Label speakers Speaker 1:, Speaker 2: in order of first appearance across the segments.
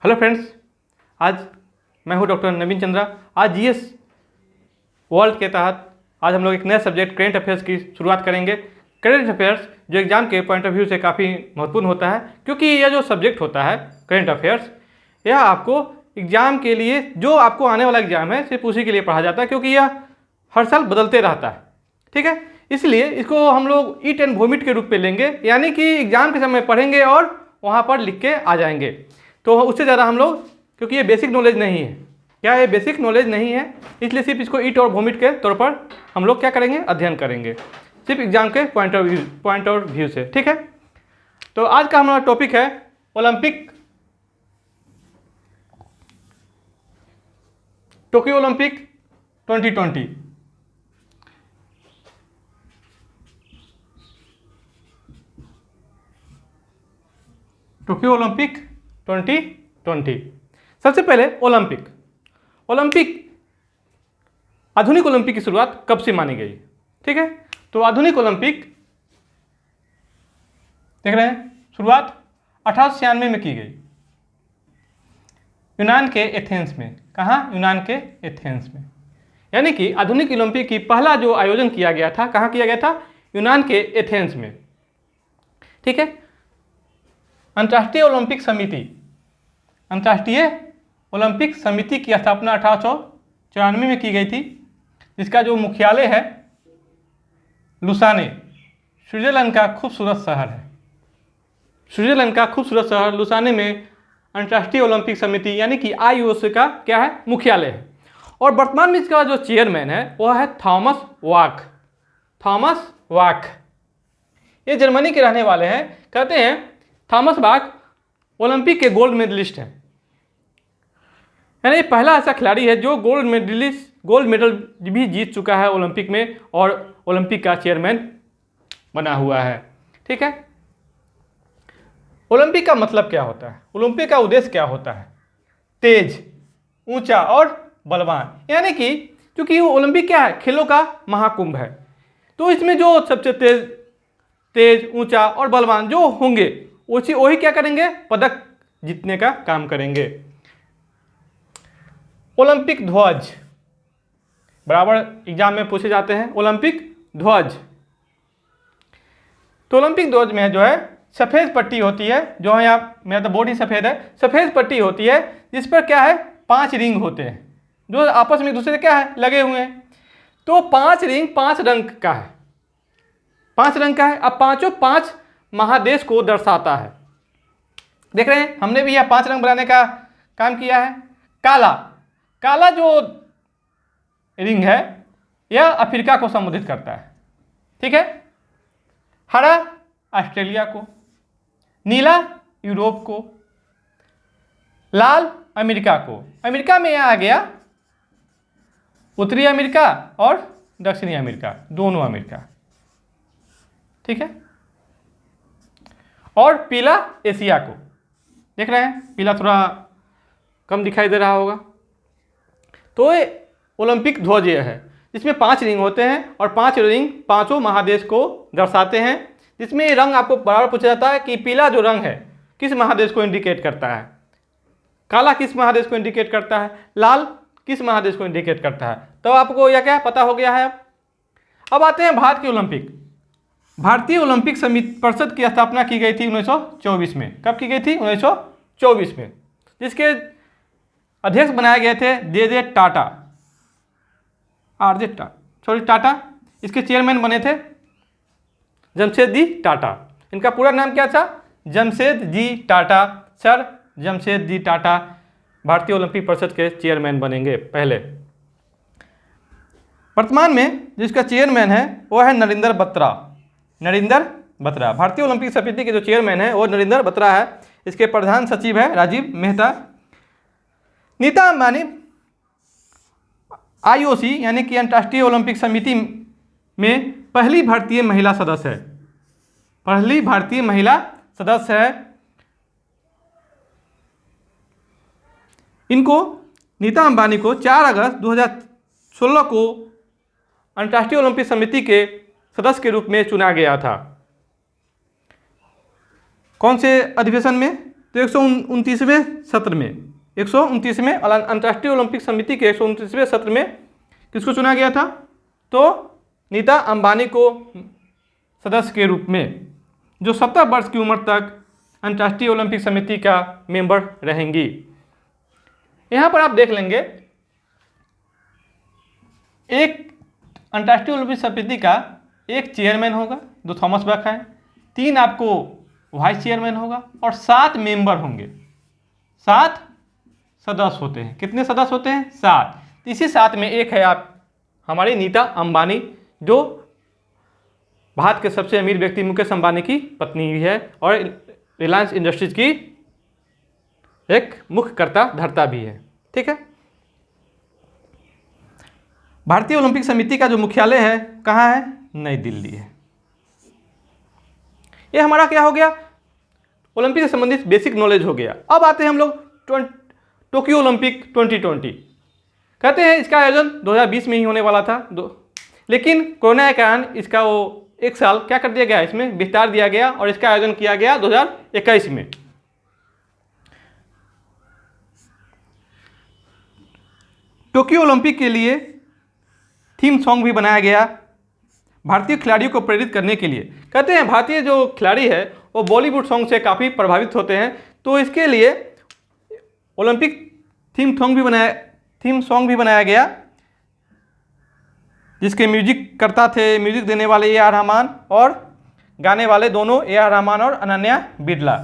Speaker 1: Hello friends, आज मैं हूं डॉक्टर नवीन चंद्रा। आज जीएस वर्ल्ड के तहत आज हम लोग एक नया सब्जेक्ट करेंट अफेयर्स की शुरुआत करेंगे। करेंट अफेयर्स जो एग्जाम के पॉइंट ऑफ व्यू से काफ़ी महत्वपूर्ण होता है, क्योंकि यह जो सब्जेक्ट होता है करेंट अफेयर्स, यह आपको एग्जाम के लिए, जो आपको आने वाला एग्जाम है सिर्फ उसी के लिए पढ़ा जाता है, क्योंकि यह हर साल बदलते रहता है। ठीक है, इसलिए इसको हम लोग ईट एंड वोमिट के रूप में लेंगे, यानी कि एग्जाम के समय पढ़ेंगे और वहाँ पर लिख के आ जाएंगे। तो उससे ज़्यादा हम लोग, क्योंकि ये बेसिक नॉलेज नहीं है, क्या ये बेसिक नॉलेज नहीं है, इसलिए सिर्फ इसको ईट और वोमिट के तौर पर हम लोग क्या करेंगे, अध्ययन करेंगे, सिर्फ एग्जाम के पॉइंट ऑफ व्यू से। ठीक है, तो आज का हमारा टॉपिक है Olympic, Tokyo Olympic 2020। Tokyo Olympic 2020। सबसे पहले ओलंपिक आधुनिक ओलंपिक की शुरुआत कब से मानी गई? ठीक है, तो आधुनिक ओलंपिक देख रहे हैं, शुरुआत 1896 में की गई यूनान के एथेंस में। कहाँ? यूनान के एथेंस में। यानी कि आधुनिक ओलंपिक की पहला जो आयोजन किया गया था, कहाँ किया गया था? यूनान के एथेंस में। ठीक है, अंतर्राष्ट्रीय ओलंपिक समिति की स्थापना 1894 में की गई थी, जिसका जो मुख्यालय है लुसाने, स्विट्जरलैंड का खूबसूरत शहर है। स्विट्जरलैंड का खूबसूरत शहर लुसाने में अंतर्राष्ट्रीय ओलंपिक समिति यानी कि IOC का क्या है? मुख्यालय है। और वर्तमान में इसका जो चेयरमैन है वह है थॉमस वाक। ये जर्मनी के रहने वाले हैं। कहते हैं थॉमस वाक ओलंपिक के गोल्ड मेडलिस्ट हैं, यानी पहला ऐसा खिलाड़ी है जो गोल्ड मेडल भी जीत चुका है ओलंपिक में और ओलंपिक का चेयरमैन बना हुआ है। ठीक है, ओलंपिक का मतलब क्या होता है? ओलंपिक का उद्देश्य क्या होता है? तेज, ऊंचा और बलवान। यानी कि क्योंकि ओलंपिक क्या है? खेलों का महाकुंभ है, तो इसमें जो सबसे तेज, ऊंचा और बलवान जो होंगे वही क्या करेंगे? पदक जीतने का काम करेंगे। ओलंपिक ध्वज बराबर एग्जाम में पूछे जाते हैं। ओलंपिक ध्वज, तो ओलंपिक ध्वज में जो है सफ़ेद पट्टी होती है, जो है यहाँ मेरा तो बोर्ड ही सफ़ेद है, सफ़ेद पट्टी होती है जिस पर क्या है? 5 रिंग होते हैं जो आपस में एक दूसरे से क्या है? लगे हुए हैं। तो 5 रिंग 5 रंग का है, 5 रंग का है। अब पांचों 5 महादेश को दर्शाता है। देख रहे हैं, हमने भी यह 5 रंग बनाने का काम किया है। काला जो रिंग है यह अफ्रीका को संबोधित करता है। ठीक है, हरा ऑस्ट्रेलिया को, नीला यूरोप को, लाल अमेरिका को। अमेरिका में यह आ गया उत्तरी अमेरिका और दक्षिणी अमेरिका, दोनों अमेरिका। ठीक है, और पीला एशिया को। देख रहे हैं, पीला थोड़ा कम दिखाई दे रहा होगा। तो ये ओलंपिक ध्वज यह है, जिसमें 5 रिंग होते हैं और 5 रिंग पांचों महादेश को दर्शाते हैं। जिसमें रंग आपको बराबर पूछा जाता है कि पीला जो रंग है किस महादेश को इंडिकेट करता है, काला किस महादेश को इंडिकेट करता है, लाल किस महादेश को इंडिकेट करता है। तो आपको यह क्या पता हो गया है। अब आते हैं भारत की ओलंपिक। भारतीय ओलंपिक समिति परिषद की स्थापना की गई थी 1924 में। कब की गई थी? 1924 में, जिसके अध्यक्ष बनाए गए थे टाटा। इसके चेयरमैन बने थे जमशेदजी टाटा। इनका पूरा नाम क्या था? जमशेदजी टाटा। सर जमशेदजी टाटा भारतीय ओलंपिक परिषद के चेयरमैन बनेंगे पहले। वर्तमान में जिसका चेयरमैन है वो है नरेंद्र बत्रा। भारतीय ओलंपिक समिति के जो चेयरमैन है वो नरेंद्र बत्रा है। इसके प्रधान सचिव है राजीव मेहता। नीता अंबानी IOC यानी कि अंतर्राष्ट्रीय ओलंपिक समिति में पहली भारतीय महिला सदस्य है। इनको नीता अंबानी को 4 अगस्त 2016 को अंतर्राष्ट्रीय ओलंपिक समिति के सदस्य के रूप में चुना गया था। कौन से अधिवेशन में? तो 129वें सत्र में 129वें अंतर्राष्ट्रीय ओलंपिक समिति के 129वें सत्र में किसको चुना गया था? तो नीता अंबानी को सदस्य के रूप में, जो 70 वर्ष की उम्र तक अंतर्राष्ट्रीय ओलंपिक समिति का मेंबर रहेंगी। यहाँ पर आप देख लेंगे, एक अंतर्राष्ट्रीय ओलंपिक समिति का एक चेयरमैन होगा, जो थॉमस बक है, 3 आपको वाइस चेयरमैन होगा और 7 मेंबर होंगे। 7 सदस्य होते हैं। कितने सदस्य होते हैं? 7। इसी 7 में एक है आप हमारी नीता अंबानी, जो भारत के सबसे अमीर व्यक्ति मुकेश अंबानी की पत्नी भी है और रिलायंस इंडस्ट्रीज की एक मुख्य कर्ता धर्ता भी है। ठीक है। भारतीय ओलंपिक समिति का जो मुख्यालय है कहाँ है? नई दिल्ली है। ये हमारा क्या हो गया? ओलंपिक से संबंधित बेसिक नॉलेज हो गया। अब आते हैं हम लोग टोक्यो ओलंपिक 2020। कहते हैं इसका आयोजन 2020 में ही होने वाला था, लेकिन कोरोना के कारण इसका वो एक साल क्या कर दिया गया, इसमें विस्तार दिया गया और इसका आयोजन किया गया 2021 में। टोक्यो ओलंपिक के लिए थीम सॉन्ग भी बनाया गया भारतीय खिलाड़ियों को प्रेरित करने के लिए। कहते हैं भारतीय जो खिलाड़ी है वो बॉलीवुड सॉन्ग से काफ़ी प्रभावित होते हैं, तो इसके लिए ओलंपिक थीम सॉन्ग भी बनाया गया, जिसके म्यूजिक करता थे, म्यूजिक देने वाले ए आर रहमान और गाने वाले दोनों ए आर रहमान और अनन्या बिरला।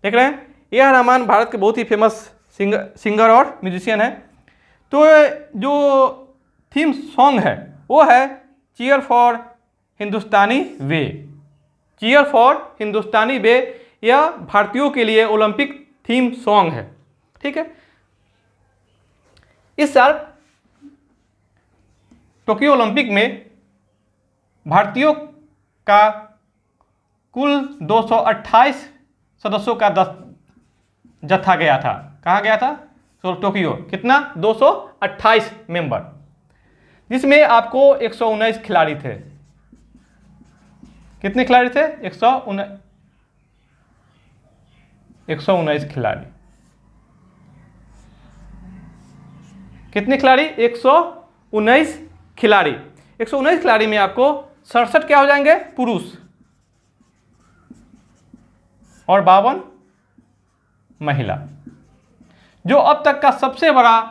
Speaker 1: देख रहे हैं, ए आर रहमान भारत के बहुत ही फेमस सिंगर और म्यूजिशियन है। तो जो थीम सॉन्ग है वो है cheer for Hindustani way. Cheer for Hindustani way यह भारतीयों के लिए ओलंपिक थीम सॉन्ग है। ठीक है। इस साल टोक्यो ओलंपिक में भारतीयों का कुल 228 सदस्यों का जत्था गया था। कहाँ गया था? तो टोक्यो। कितना? 228 मेंबर, जिसमें आपको 119 खिलाड़ी थे। कितने खिलाड़ी थे? 119 खिलाड़ी। कितने खिलाड़ी? 119 खिलाड़ी। 119 खिलाड़ी में आपको 67 क्या हो जाएंगे? पुरुष और 52 महिला। जो अब तक का सबसे बड़ा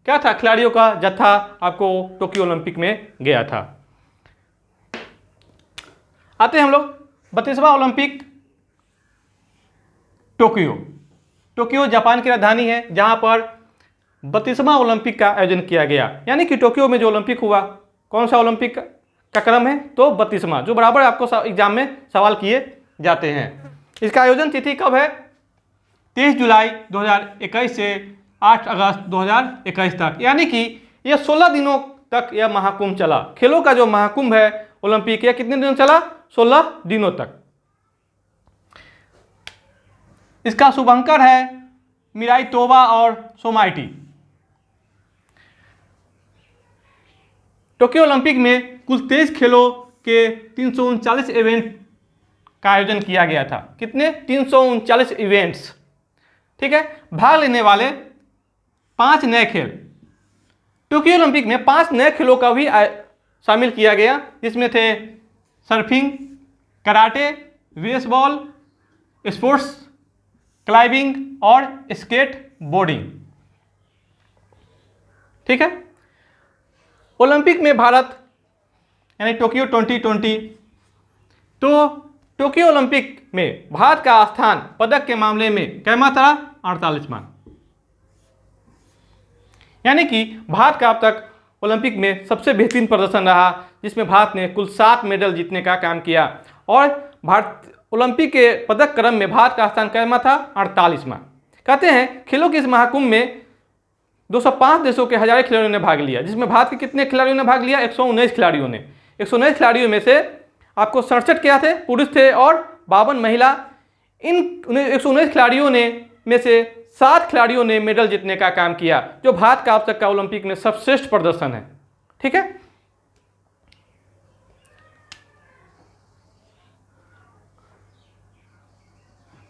Speaker 1: क्या था? खिलाड़ियों का जत्था आपको टोक्यो ओलंपिक में गया था। आते हैं हम लोग 32वां ओलंपिक टोक्यो जापान की राजधानी है, जहां पर 32वां ओलंपिक का आयोजन किया गया। यानी कि टोक्यो में जो ओलंपिक हुआ, कौन सा ओलंपिक का क्रम है? तो 32वां, जो बराबर आपको एग्जाम में सवाल किए जाते हैं। इसका आयोजन तिथि कब है? 23 जुलाई 2021 से 8 अगस्त 2021 तक। यानी कि यह 16 दिनों तक यह महाकुंभ चला। खेलों का जो महाकुंभ है ओलंपिक, यह कितने दिनों चला? 16 दिनों तक। इसका शुभंकर है मिराई तोबा और सोमाइटी। टोक्यो ओलंपिक में कुल 23 खेलों के 339 इवेंट का आयोजन किया गया था। कितने? 339 इवेंट्स। ठीक है। भाग लेने वाले 5 नए खेल, टोक्यो ओलंपिक में 5 नए खेलों का भी शामिल किया गया, जिसमें थे surfing, karate, baseball, sports climbing और स्केट बोर्डिंग। ठीक है। ओलंपिक में भारत यानी टोक्यो 2020, तो टोक्यो ओलंपिक में भारत का स्थान पदक के मामले में कैमा था? 48वां। यानी कि भारत का अब तक ओलंपिक में सबसे बेहतरीन प्रदर्शन रहा, जिसमें भारत ने कुल 7 मेडल जीतने का काम किया और भारत ओलंपिक के पदक क्रम में भारत का स्थान कैमा था? 48वां। कहते हैं खेलों के इस महाकुंभ में 205 देशों के हजारों खिलाड़ियों ने भाग लिया, जिसमें भारत के कितने खिलाड़ियों ने भाग लिया? 119 खिलाड़ियों ने। 119 खिलाड़ियों में से आपको 67 क्या थे? पुरुष थे और 52 महिला। इन 119 खिलाड़ियों ने में से 7 खिलाड़ियों ने मेडल जीतने का काम किया, जो भारत का अब तक का ओलंपिक में सर्वश्रेष्ठ प्रदर्शन है। ठीक है।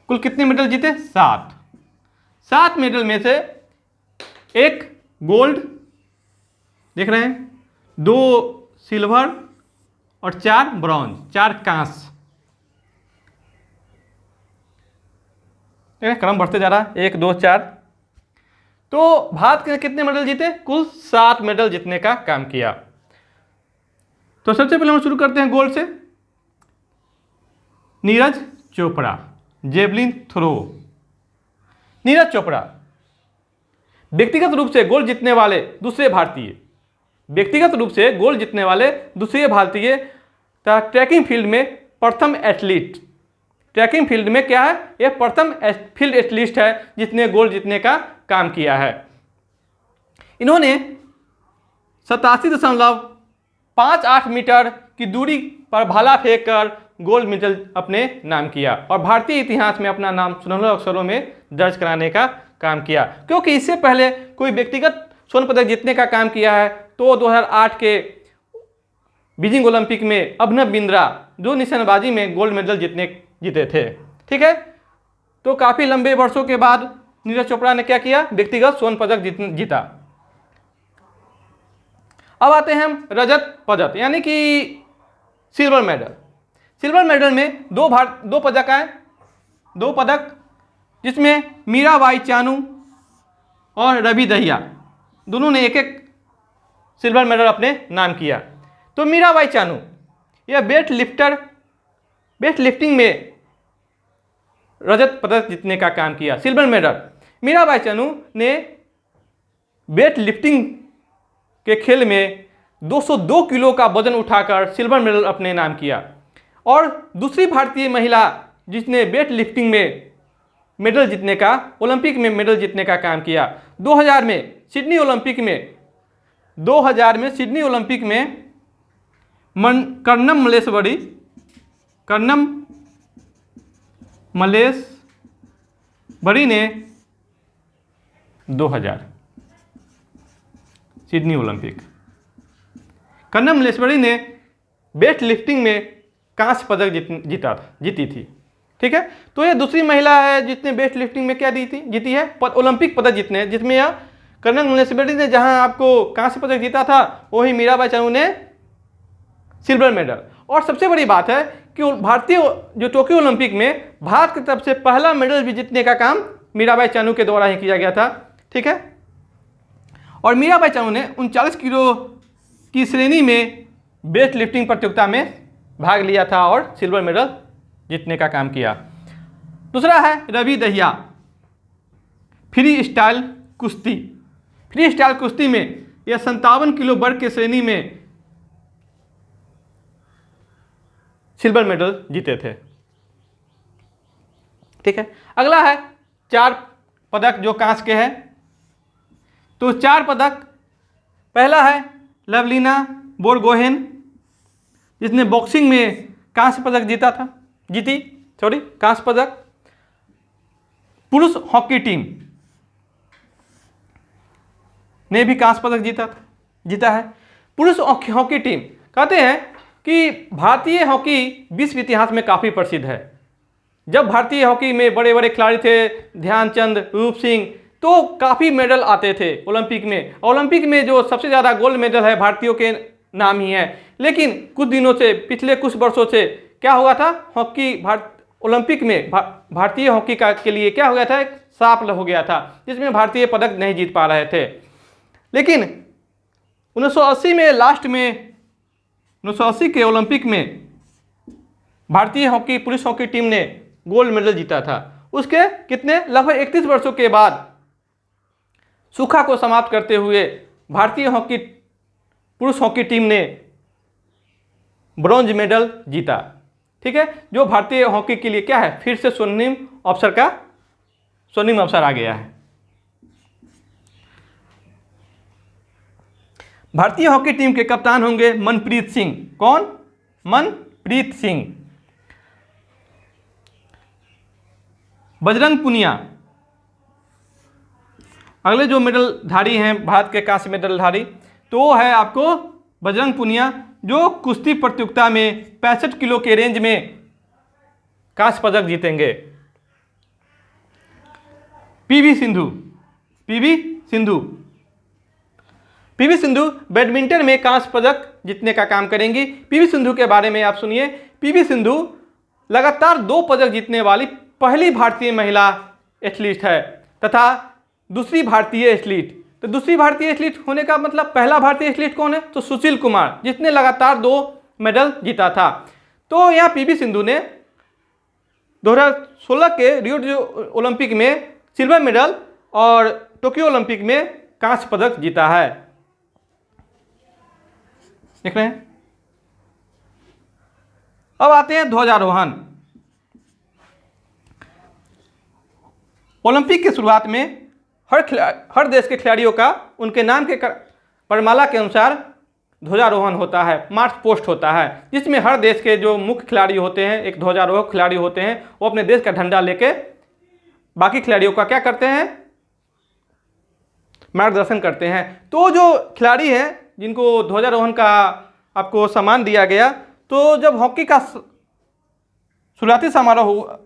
Speaker 1: कुल कितने मेडल जीते? 7। 7 मेडल में से 1 गोल्ड, देख रहे हैं, 2 सिल्वर और 4 ब्रॉन्ज, 4 कांस्य। क्रम बढ़ते जा रहा है, 1 2 4। तो भारत के कितने मेडल जीते? कुल 7 मेडल जीतने का काम किया। तो सबसे पहले हम शुरू करते हैं गोल्ड से। Neeraj Chopra, javelin throw. नीरज चोपड़ा व्यक्तिगत रूप से गोल्ड जीतने वाले दूसरे भारतीय, व्यक्तिगत रूप से गोल्ड जीतने वाले दूसरे भारतीय तथा ट्रैकिंग फील्ड में प्रथम एथलीट। ट्रैकिंग फील्ड में क्या है? यह प्रथम फील्ड एथलीट है जिसने गोल्ड जीतने का काम किया है। इन्होंने 87.58 मीटर की दूरी पर भाला फेंक कर गोल्ड मेडल अपने नाम किया और भारतीय इतिहास में अपना नाम सुनहरे अक्षरों में दर्ज कराने का काम किया। क्योंकि इससे पहले कोई व्यक्तिगत स्वर्ण पदक जीतने का काम किया है तो 2008 के बीजिंग ओलंपिक में अभिनव बिंद्रा जो निशानेबाजी में गोल्ड मेडल जीते थे। ठीक है, तो काफ़ी लंबे वर्षों के बाद नीरज चोपड़ा ने क्या किया? व्यक्तिगत स्वर्ण पदक जीता। अब आते हैं हम रजत पदक यानी कि सिल्वर मेडल। सिल्वर मेडल में 2 पदक आए, 2 पदक, जिसमें मीराबाई चानू और रवि दहिया दोनों ने 1-1 सिल्वर मेडल अपने नाम किया। तो मीराबाई चानू यह वेट लिफ्टिंग में रजत पदक जीतने का काम किया, सिल्वर मेडल। मीराबाई चानू ने वेट लिफ्टिंग के खेल में 202 किलो का वजन उठाकर सिल्वर मेडल अपने नाम किया और दूसरी भारतीय महिला जिसने वेट लिफ्टिंग में मेडल जीतने का, ओलंपिक में मेडल जीतने का काम किया। 2000 में सिडनी ओलंपिक में कर्णम मलेश्वरी ने 2000 सिडनी ओलंपिक, कर्णम मलेश्वरी ने वेट लिफ्टिंग में कांस्य पदक जीती थी। ठीक है, तो ये दूसरी महिला है जिसने वेट लिफ्टिंग में क्या जीती है? ओलंपिक पदक जीतने, जिसमें यह कर्णम मलेश्वरी ने जहां आपको कांस्य पदक जीता था वही मीराबाई चानू ने सिल्वर मेडल। और सबसे बड़ी बात है कि भारतीय जो टोक्यो ओलंपिक में भारत की तरफ से पहला मेडल भी जीतने का काम मीराबाई चानू के द्वारा ही किया गया था। ठीक है, और मीराबाई चानू ने 39 किलो की श्रेणी में वेट लिफ्टिंग प्रतियोगिता में भाग लिया था और सिल्वर मेडल जीतने का काम किया। दूसरा है रवि दहिया, फ्री स्टाइल कुश्ती में यह 57 किलो वर्ग के श्रेणी में सिल्वर मेडल जीते थे। ठीक है, अगला है 4 पदक जो कांस्य के हैं। तो 4 पदक, पहला है लवलीना बोरगोहेन जिसने बॉक्सिंग में कांस्य पदक कांस्य पदक। पुरुष हॉकी टीम ने भी कांस्य पदक जीता है। पुरुष हॉकी टीम कहते हैं कि भारतीय हॉकी विश्व इतिहास में काफ़ी प्रसिद्ध है। जब भारतीय हॉकी में बड़े बड़े खिलाड़ी थे, ध्यानचंद, रूप सिंह, तो काफ़ी मेडल आते थे ओलंपिक में। ओलंपिक में जो सबसे ज़्यादा गोल्ड मेडल है भारतीयों के नाम ही है। लेकिन कुछ दिनों से, पिछले कुछ वर्षों से क्या हुआ था, ओलंपिक में भारतीय हॉकी के लिए क्या हो गया था? एक साफ हो गया था जिसमें भारतीय पदक नहीं जीत पा रहे थे। लेकिन 1980 में लास्ट में 1980 के ओलंपिक में भारतीय पुरुष हॉकी टीम ने गोल्ड मेडल जीता था। उसके कितने लगभग 31 वर्षों के बाद सूखा को समाप्त करते हुए भारतीय पुरुष हॉकी टीम ने ब्रॉन्ज मेडल जीता। ठीक है, जो भारतीय हॉकी के लिए क्या है, फिर से स्वर्णिम अवसर आ गया है। भारतीय हॉकी टीम के कप्तान होंगे मनप्रीत सिंह। कौन? मनप्रीत सिंह। बजरंग पुनिया अगले जो मेडल धारी हैं भारत के कांस्य मेडल धारी, तो वो है आपको बजरंग पुनिया जो कुश्ती प्रतियोगिता में 65 किलो के रेंज में कांस्य पदक जीतेंगे। PV Sindhu. PV Sindhu. PV Sindhu badminton में कांस्य पदक जीतने का काम करेंगी। पीवी सिंधु के बारे में आप सुनिए। पीवी सिंधु लगातार 2 पदक जीतने वाली पहली भारतीय महिला एथलीट है तथा दूसरी भारतीय एथलीट। तो दूसरी भारतीय एथलीट होने का मतलब पहला भारतीय एथलीट कौन है? तो सुशील कुमार, जिसने लगातार 2 मेडल जीता था। तो यहाँ पीवी सिंधु ने 2016 के रियो ओलंपिक में सिल्वर मेडल और टोक्यो ओलंपिक में कांस्य पदक जीता है। देख रहे हैं। अब आते हैं ध्वजारोहण। ओलंपिक की शुरुआत में हर देश के खिलाड़ियों का उनके नाम के वर्णमाला के अनुसार ध्वजारोहण होता है, मार्च पोस्ट होता है, जिसमें हर देश के जो मुख्य खिलाड़ी होते हैं, एक ध्वजारोहक खिलाड़ी होते हैं, वो अपने देश का झंडा लेके बाकी खिलाड़ियों का क्या करते हैं? मार्गदर्शन करते हैं। तो जो खिलाड़ी हैं जिनको ध्वजारोहण का आपको सम्मान दिया गया, तो जब हॉकी का शुरुआती समारोह हुआ,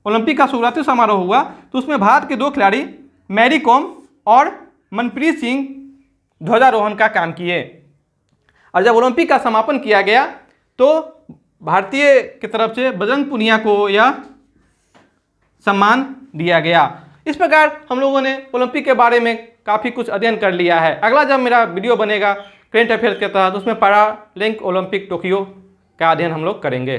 Speaker 1: ओलंपिक का शुरुआती समारोह हुआ, तो उसमें भारत के 2 खिलाड़ी मैरी कॉम और मनप्रीत सिंह ध्वजारोहण का काम किए। और जब ओलंपिक का समापन किया गया तो भारतीय की तरफ से बजरंग पुनिया को यह सम्मान दिया गया। इस प्रकार हम लोगों ने ओलंपिक के बारे में काफ़ी कुछ अध्ययन कर लिया है। अगला जब मेरा वीडियो बनेगा करेंट अफेयर्स के तहत, उसमें पैरालिंक ओलंपिक टोक्यो का अध्ययन हम लोग करेंगे।